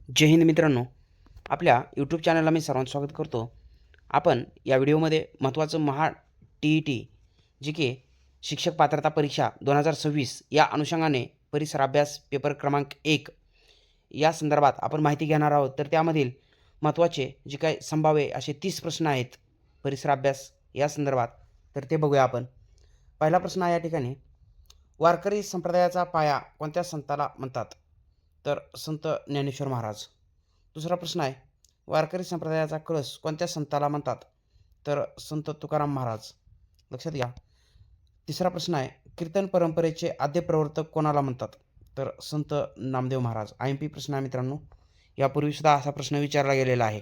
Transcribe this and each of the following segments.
जय हिंद मित्रांनो, आपल्या यूट्यूब चॅनलला मी सर्वांचं स्वागत करतो. आपण या व्हिडिओमध्ये महत्त्वाचं टी-ई-टी जी की शिक्षक पात्रता परीक्षा 2026 या अनुषंगाने परिसर अभ्यास पेपर क्रमांक 1 या संदर्भात आपण माहिती घेणार आहोत. तर त्यामधील महत्त्वाचे जे काही संभाव्य असे 30 प्रश्न आहेत परिसर अभ्यास या संदर्भात, तर ते बघूया आपण. पहिला प्रश्न आहे या ठिकाणी, वारकरी संप्रदायाचा पाया कोणत्या संताला म्हणतात? तर संत ज्ञानेश्वर महाराज. दुसरा प्रश्न आहे, वारकरी संप्रदायाचा कळस कोणत्या संताला म्हणतात? तर संत तुकाराम महाराज. लक्षात घ्या. तिसरा प्रश्न आहे, कीर्तन परंपरेचे आद्य प्रवर्तक कोणाला म्हणतात? तर संत नामदेव महाराज. IMP प्रश्न आहे मित्रांनो, यापूर्वी सुद्धा असा प्रश्न विचारला गेलेला आहे.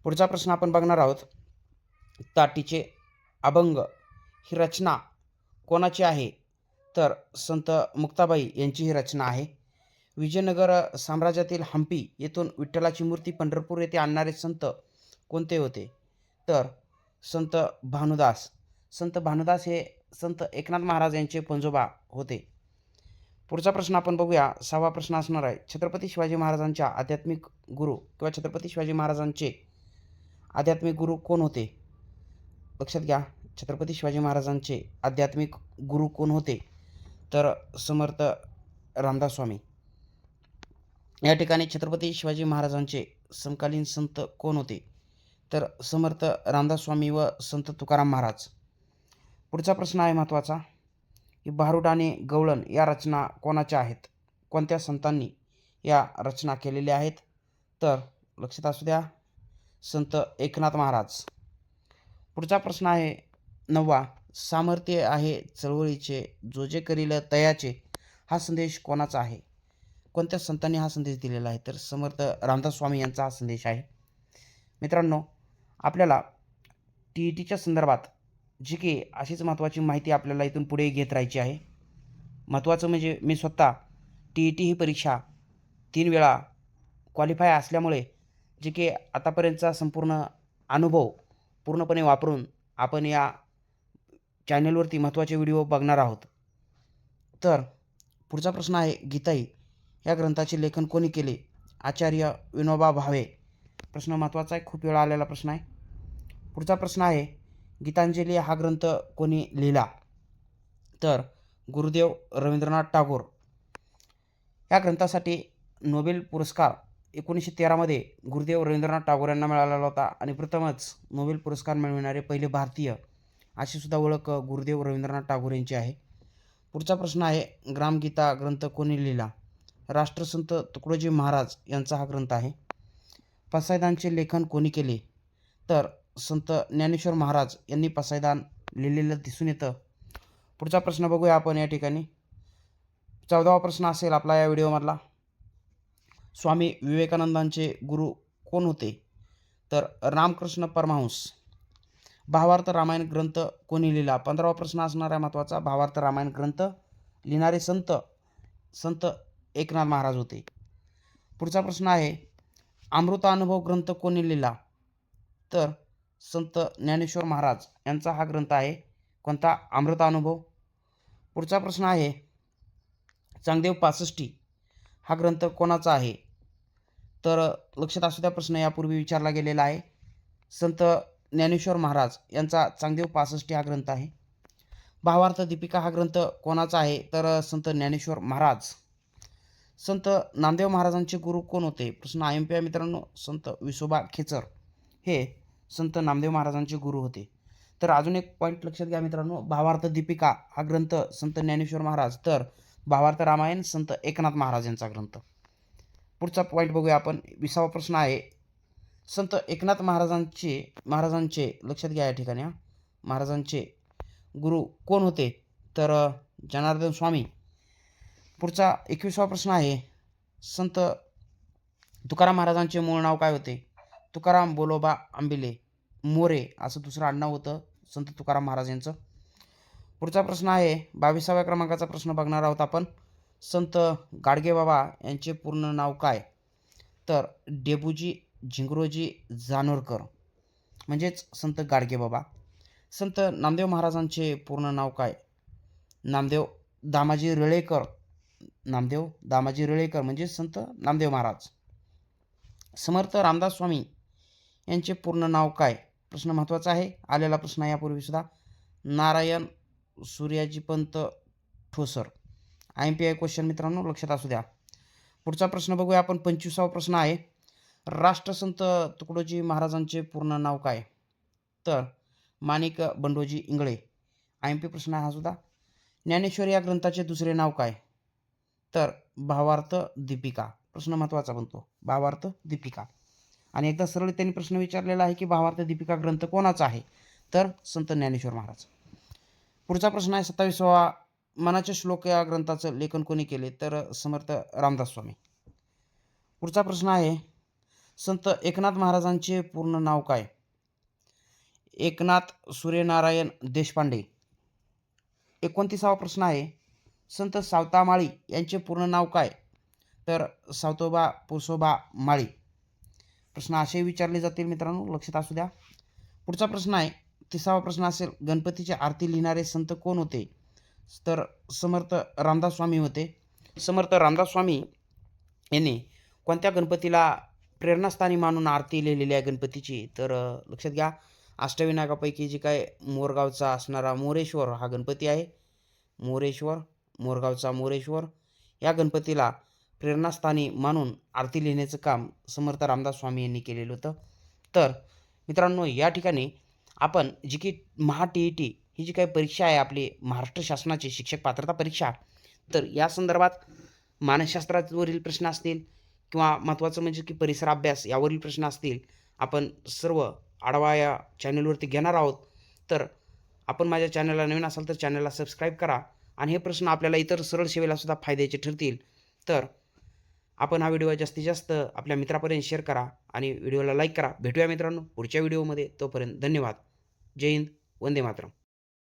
पुढचा प्रश्न आपण बघणार आहोत, ताटीचे अभंग ही रचना कोणाची आहे? तर संत मुक्ताबाई यांची ही रचना आहे. विजयनगर साम्राज्यातील हंपी येथून विठ्ठलाची मूर्ती पंढरपूर येथे आणणारे संत कोणते होते? तर संत भानुदास. संत भानुदास हे संत एकनाथ महाराज यांचे पणजोबा होते. पुढचा प्रश्न आपण बघूया. 6वा प्रश्न असणार आहे, छत्रपती शिवाजी महाराजांच्या आध्यात्मिक गुरु किंवा छत्रपती शिवाजी महाराजांचे आध्यात्मिक गुरु कोण होते? लक्षात घ्या, छत्रपती शिवाजी महाराजांचे आध्यात्मिक गुरु कोण होते? तर समर्थ रामदास स्वामी. या ठिकाणी छत्रपती शिवाजी महाराजांचे समकालीन संत कोण होते? तर समर्थ रामदास स्वामी व संत तुकाराम महाराज. पुढचा प्रश्न आहे महत्त्वाचा, की भारुड आणि गवळण या रचना कोणाच्या आहेत? कोणत्या संतांनी या रचना केलेल्या आहेत? तर लक्षात असू द्या, संत एकनाथ महाराज. पुढचा प्रश्न आहे 9वा, सामर्थ्य आहे चळवळीचे जो जे करील तयाचे हा संदेश कोणाचा आहे? कोणत्या संतांनी हा संदेश दिलेला आहे? तर समर्थ रामदास स्वामी यांचा हा संदेश आहे. मित्रांनो, आपल्याला टी-ई-टीच्या संदर्भात जी की अशीच महत्त्वाची माहिती आपल्याला इथून पुढे घेत राहायची आहे. महत्त्वाचं म्हणजे मी स्वतः टी-ई-टी ही परीक्षा 3 वेळा क्वालिफाय असल्यामुळे जे की आतापर्यंतचा संपूर्ण अनुभव पूर्णपणे वापरून आपण या चॅनलवरती महत्त्वाचे व्हिडिओ बघणार आहोत. तर पुढचा प्रश्न आहे, गीताई या ग्रंथाचे लेखन कोणी केले? आचार्य विनोबा भावे. प्रश्न महत्त्वाचा आहे, खूप वेळा आलेला प्रश्न आहे. पुढचा प्रश्न आहे, गीतांजली हा ग्रंथ कोणी लिहिला? तर गुरुदेव रवींद्रनाथ टागोर. या ग्रंथासाठी नोबेल पुरस्कार 1913मध्ये गुरुदेव रवींद्रनाथ टागोर यांना मिळालेला होता आणि प्रथमच नोबेल पुरस्कार मिळविणारे पहिले भारतीय अशी सुद्धा ओळख गुरुदेव रवींद्रनाथ टागोर यांची आहे. पुढचा प्रश्न आहे, ग्रामगीता ग्रंथ कोणी लिहिला? राष्ट्रसंत तुकडोजी महाराज यांचा हा ग्रंथ आहे. पसायदानचे लेखन कोणी केले? तर संत ज्ञानेश्वर महाराज यांनी पसायदान लिहिलेलं दिसून येतं. पुढचा प्रश्न बघूया आपण या ठिकाणी. 14वा प्रश्न असेल आपला या व्हिडिओमधला, स्वामी विवेकानंदांचे गुरु कोण होते? तर रामकृष्ण परमहंस. भावार्थ रामायण ग्रंथ कोणी लिहिला? 15वा प्रश्न असणार आहे महत्त्वाचा, भावार्थ रामायण ग्रंथ लिहिणारे संत संत एकनाथ महाराज होते. पुढचा प्रश्न आहे, अमृतानुभव ग्रंथ कोणी लिहिला? तर संत ज्ञानेश्वर महाराज यांचा हा ग्रंथ आहे. कोणता? अमृतानुभव. पुढचा प्रश्न आहे, चांगदेव पासष्टी हा ग्रंथ कोणाचा आहे? तर लक्षात असू द्या, प्रश्न यापूर्वी विचारला गेलेला आहे. संत ज्ञानेश्वर महाराज यांचा चांगदेव पासष्टी हा ग्रंथ आहे. भावार्थ दीपिका हा ग्रंथ कोणाचा आहे? तर संत ज्ञानेश्वर महाराज. संत नामदेव महाराजांचे गुरु कोण होते? प्रश्न IMP आहे मित्रांनो. संत विसोबा खेचर हे संत नामदेव महाराजांचे गुरु होते. तर अजून एक पॉईंट लक्षात घ्या मित्रांनो, भावार्थ दीपिका हा ग्रंथ संत ज्ञानेश्वर महाराज, तर भावार्थ रामायण संत एकनाथ महाराज यांचा ग्रंथ. पुढचा पॉईंट बघूया आपण. 20वा प्रश्न आहे, संत एकनाथ महाराजांचे लक्षात घ्या या ठिकाणी, महाराजांचे गुरु कोण होते? तर जनार्दन स्वामी. पुढचा 21वा प्रश्न आहे, संत तुकाराम महाराजांचे मूळ नाव काय होते? तुकाराम बोलोबा आंबिले मोरे असं दुसरं आडनाव होतं संत तुकाराम महाराज यांचं. पुढचा प्रश्न आहे, 22व्या क्रमांकाचा प्रश्न बघणार आहोत आपण. संत गाडगेबाबा यांचे पूर्ण नाव काय? तर डेबूजी झिंगरोजी जानोरकर म्हणजेच संत गाडगेबाबा. संत नामदेव महाराजांचे पूर्ण नाव काय? नामदेव दामाजी रेळेकर. नामदेव दामाजी रेळेकर म्हणजे संत नामदेव महाराज. समर्थ रामदास स्वामी यांचे पूर्ण नाव काय? प्रश्न महत्त्वाचा आहे. आलेला प्रश्न आहे यापूर्वीसुद्धा. नारायण सूर्याजीपंत ठोसर. IMPI क्वेश्चन मित्रांनो, लक्षात असू द्या. पुढचा प्रश्न बघूया आपण. 25वा प्रश्न आहे. राष्ट्रसंत तुकडोजी महाराजांचे पूर्ण नाव काय? तर माणिक बंडोजी इंगळे. IMP प्रश्न आहे हा सुद्धा. ज्ञानेश्वरी या ग्रंथाचे दुसरे नाव काय? तर भावार्थ दीपिका. प्रश्न महत्त्वाचा बनतो, भावार्थ दीपिका. आणि एकदा सरळ त्यांनी प्रश्न विचारलेला आहे की भावार्थ दीपिका ग्रंथ कोणाचा आहे? तर संत ज्ञानेश्वर महाराज. पुढचा प्रश्न आहे 27वा. मनाचे श्लोक या ग्रंथाचं लेखन कोणी केले? तर समर्थ रामदास स्वामी. पुढचा प्रश्न आहे संत एकनाथ महाराजांचे पूर्ण नाव काय? एकनाथ सूर्यनारायण देशपांडे. 29वा प्रश्न आहे संत सावतामाळी यांचे पूर्ण नाव काय? तर सावतोबा पुसोबा माळी. प्रश्न असे विचारले जातील मित्रांनो, लक्षात असू द्या. पुढचा प्रश्न आहे 30वा प्रश्न असेल, गणपतीची आरती लिहिणारे संत कोण होते? तर समर्थ रामदास स्वामी होते. समर्थ रामदास स्वामी यांनी कोणत्या गणपतीला प्रेरणास्थानी मानून आरती लिहिलेली आहे गणपतीची? तर लक्षात घ्या, अष्टविनायकापैकी जे काय मोरगावचा असणारा मोरेश्वर हा गणपती आहे. मोरेश्वर, मोरगावचा मोरेश्वर या गणपतीला प्रेरणास्थानी मानून आरती लिहिण्याचं काम समर्थ रामदास स्वामी यांनी केलेलं होतं. तर मित्रांनो, या ठिकाणी आपण जी की TET ही जी काही परीक्षा आहे आपली महाराष्ट्र शासनाची शिक्षक पात्रता परीक्षा, तर या संदर्भात मानसशास्त्रावरील प्रश्न असतील किंवा महत्त्वाचं म्हणजे की परिसर अभ्यास यावरील प्रश्न असतील, आपण सर्व आढावा या चॅनलवरती घेणार आहोत. तर आपण माझ्या चॅनलला नवीन असाल तर चॅनलला सबस्क्राईब करा आणि हे प्रश्न आपल्याला इतर सरळ सेवेलासुद्धा फायद्याचे ठरतील. तर आपण हा व्हिडिओ जास्तीत जास्त आपल्या मित्रापर्यंत शेअर करा आणि व्हिडिओला लाईक करा. भेटूया मित्रांनो पुढच्या व्हिडिओमध्ये. तोपर्यंत धन्यवाद. जय हिंद, वंदे मातरम.